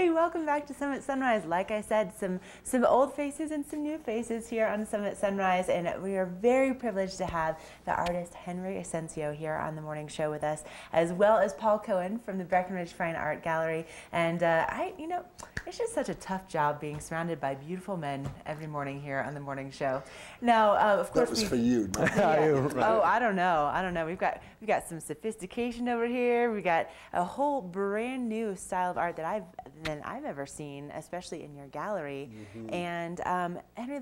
Hey, welcome back to Summit Sunrise. Like I said, some old faces and some new faces here on Summit Sunrise, and we are very privileged to have the artist Henry Asensio here on the morning show with us, as well as Paul Cohen from the Breckenridge Fine Art Gallery. And it's just such a tough job being surrounded by beautiful men every morning here on the morning show. Now, of course, that was for you. Not yeah. Oh, I don't know. We've got some sophistication over here. We got a whole brand new style of art that I've ever seen, especially in your gallery. Mm-hmm. And Henry,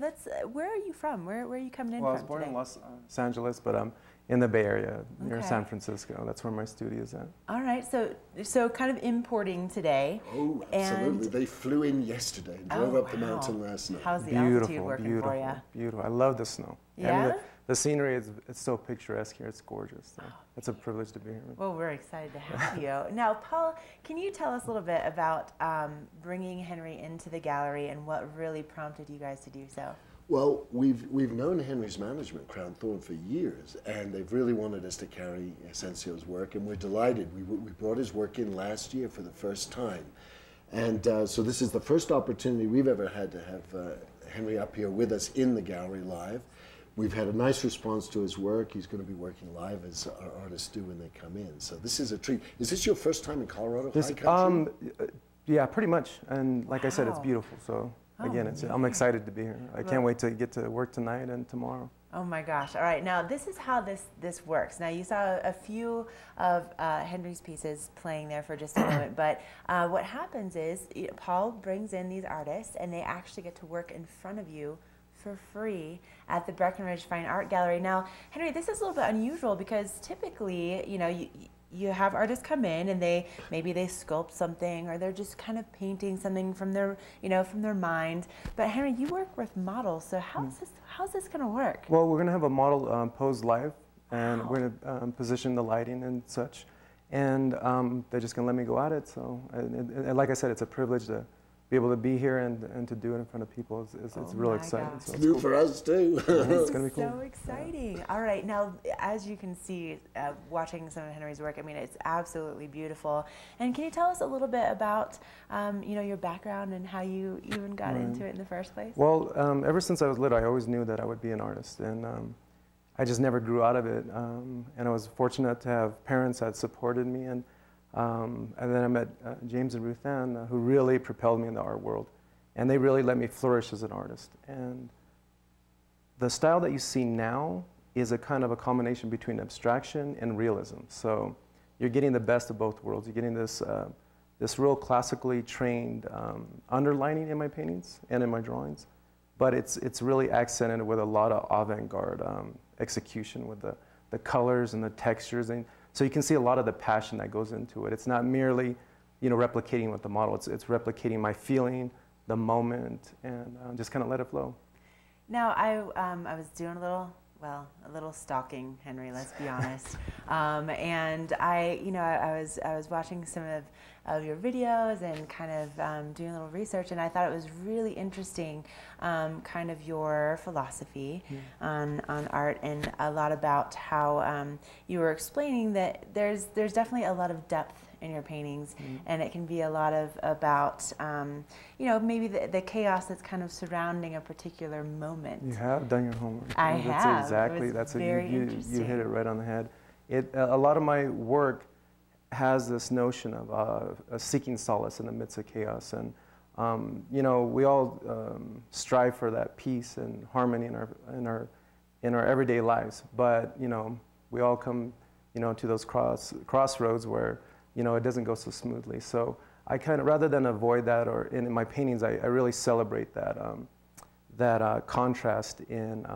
where are you from? Where are you coming in from? Well, I was born today? in Los Angeles, but I'm in the Bay Area near San Francisco. That's where my studio is at. All right, so kind of importing today. Oh, absolutely. They flew in yesterday and drove up the mountain last night. How's the altitude working for you? Beautiful. I love the snow. Yeah? And the scenery it's so picturesque here. It's gorgeous. So it's a privilege to be here. Well, we're excited to have you. Now, Paul, can you tell us a little bit about bringing Henry into the gallery and what really prompted you guys to do so? Well, we've known Henry's management, Crown Thorne, for years, and they've really wanted us to carry Asensio's work, and we're delighted. We brought his work in last year for the first time. And so this is the first opportunity we've ever had to have Henry up here with us in the gallery live. We've had a nice response to his work. He's going to be working live as our artists do when they come in. So this is a treat. Is this your first time in Colorado High Country? Yeah, pretty much. And like I said, it's beautiful. So again, I'm excited to be here. I can't wait to get to work tonight and tomorrow. Oh my gosh. All right. Now, this is how this works. Now, you saw a few of Henry's pieces playing there for just a moment, but what happens is Paul brings in these artists, and they actually get to work in front of you for free at the Breckenridge Fine Art Gallery. Now, Henry, this is a little bit unusual because typically, you have artists come in and maybe they sculpt something, or they're just kind of painting something from their mind. But Henry, you work with models, so how's this going to work? Well, we're going to have a model pose live, and we're going to position the lighting and such, and they're just going to let me go at it. So, and like I said, it's a privilege to be able to be here and to do it in front of people. It's real exciting. So it's new for us too. It's going to be cool. So exciting. Yeah. All right, now as you can see, watching some of Henry's work, I mean, it's absolutely beautiful. And can you tell us a little bit about your background and how you even got into it in the first place? Well, ever since I was little, I always knew that I would be an artist, and I just never grew out of it. And I was fortunate to have parents that supported me, and then I met James and Ruth Ann, who really propelled me in the art world. And they really let me flourish as an artist. And the style that you see now is a kind of a combination between abstraction and realism. So you're getting the best of both worlds. You're getting this real classically trained underlining in my paintings and in my drawings. But it's really accented with a lot of avant-garde execution with the colors and the textures. And so you can see a lot of the passion that goes into it. It's not merely, replicating with the model. It's replicating my feeling, the moment, and just kind of let it flow. Now, I was doing a little stalking, Henry. Let's be honest. And I was watching some of your videos and kind of doing a little research, and I thought it was really interesting, kind of your philosophy on art, and a lot about how you were explaining that there's definitely a lot of depth in your paintings, and it can be a lot about maybe the chaos that's kind of surrounding a particular moment. You have done your homework. I have. Exactly. You hit it right on the head. A lot of my work has this notion of seeking solace in the midst of chaos, and we all strive for that peace and harmony in our everyday lives. But we all come to those crossroads where it doesn't go so smoothly. So I kind of, rather than avoid that, or in my paintings, I really celebrate that contrast in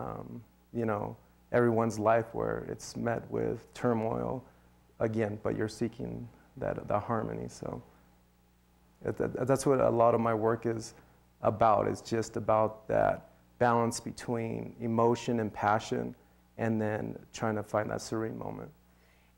everyone's life, where it's met with turmoil again, but you're seeking the harmony. So that's what a lot of my work is about. It's just about that balance between emotion and passion, and then trying to find that serene moment.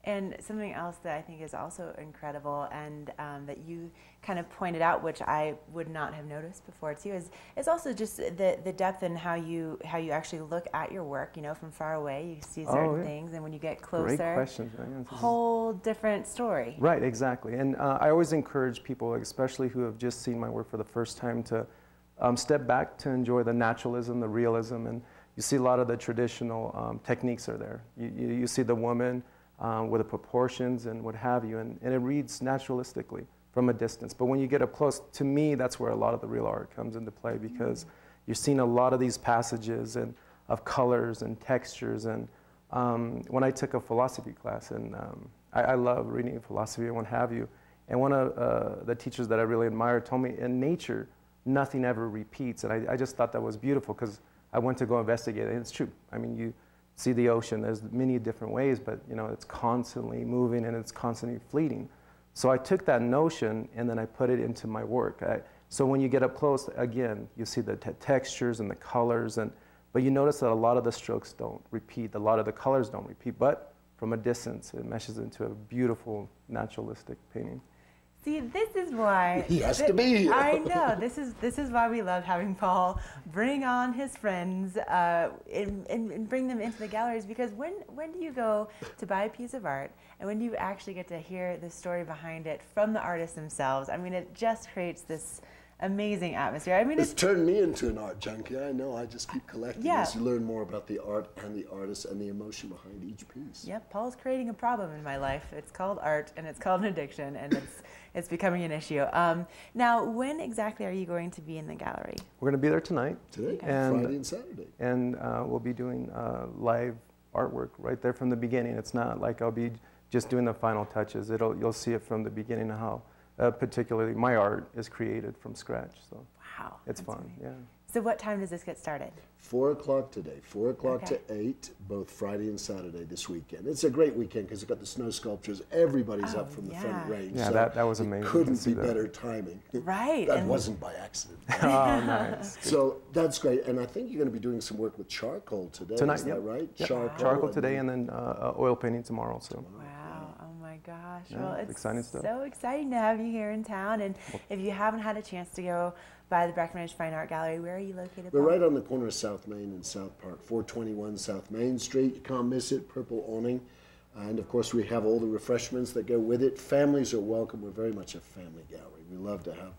And something else that I think is also incredible, and that you kind of pointed out, which I would not have noticed before too, is also just the depth in how you actually look at your work. You know, from far away, you see certain things, and when you get closer, great question. Whole different story. Right, exactly. And I always encourage people, especially who have just seen my work for the first time, to step back to enjoy the naturalism, the realism, and you see a lot of the traditional techniques are there. You see the woman with the proportions and what have you, and it reads naturalistically from a distance. But when you get up close, to me, that's where a lot of the real art comes into play, because you're seeing a lot of these passages and of colors and textures. And when I took a philosophy class, and I love reading philosophy and what have you, and one of the teachers that I really admired told me, in nature, nothing ever repeats. And I just thought that was beautiful, because I went to go investigate it, and it's true. I mean, you see the ocean, there's many different ways, but you know, it's constantly moving and it's constantly fleeting. So I took that notion and then I put it into my work. So when you get up close, again, you see the textures and the colors, but you notice that a lot of the strokes don't repeat, a lot of the colors don't repeat, but from a distance, it meshes into a beautiful naturalistic painting. See, this is why he has to be here. I know. This is why we love having Paul bring on his friends and bring them into the galleries, because when do you go to buy a piece of art, and when do you actually get to hear the story behind it from the artists themselves? I mean, it just creates this amazing atmosphere. I mean, it's turned me into an art junkie. I know. I just keep collecting as you learn more about the art and the artist and the emotion behind each piece. Yep, Paul's creating a problem in my life. It's called art, and it's called an addiction, and it's becoming an issue. Now, when exactly are you going to be in the gallery? We're going to be there tonight. Today, and Friday and Saturday. And we'll be doing live artwork right there from the beginning. It's not like I'll be just doing the final touches. You'll see it from the beginning of how particularly my art is created from scratch. So wow, it's fun. Amazing. Yeah. So what time does this get started? 4 o'clock today, 4 o'clock to 8, both Friday and Saturday this weekend. It's a great weekend because it's got the snow sculptures. Everybody's up from the front range. Yeah, so that was amazing. Couldn't be better timing. Right. That wasn't by accident. Oh, nice. So that's great. And I think you're going to be doing some work with charcoal today. Tonight, is that right? Yep. Charcoal today, and then oil painting tomorrow. So. Wow. Oh my gosh. Yeah, well, it's exciting stuff. So exciting to have you here in town. And if you haven't had a chance to go by the Breckenridge Fine Art Gallery, where are you located? We're right on the corner of South Main and South Park, 421 South Main Street. You can't miss it, purple awning. And of course, we have all the refreshments that go with it. Families are welcome. We're very much a family gallery. We love to have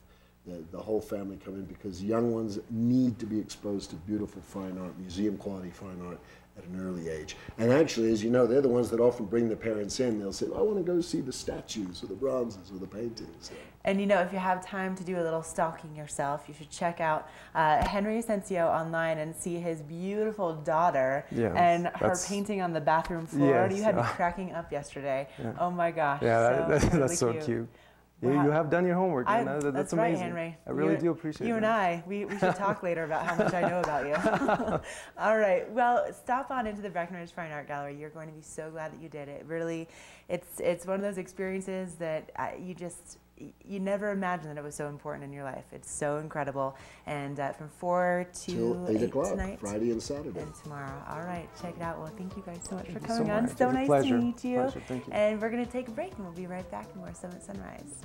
the whole family come in, because young ones need to be exposed to beautiful fine art, museum quality fine art at an early age. And actually, as you know, they're the ones that often bring their parents in. They'll say, I want to go see the statues or the bronzes or the paintings. And you know, if you have time to do a little stalking yourself, you should check out Henry Asensio online and see his beautiful daughter and her painting on the bathroom floor. Yes, You had me cracking up yesterday. Yeah. Oh my gosh. Yeah, that's so cute. Wow. You have done your homework. That's amazing. Right, Henry. I really do appreciate it. You and I, we should talk later about how much I know about you. All right. Well, stop on into the Breckenridge Fine Art Gallery. You're going to be so glad that you did it. Really, it's one of those experiences that you never imagined that it was so important in your life. It's so incredible. And from 4 to 8 o'clock tonight. Friday and Saturday. And tomorrow. All right. Check it out. Well, thank you guys so much for Thank coming you on. much. So nice to meet you. Pleasure. Thank you. And we're going to take a break, and we'll be right back with more Summit Sunrise.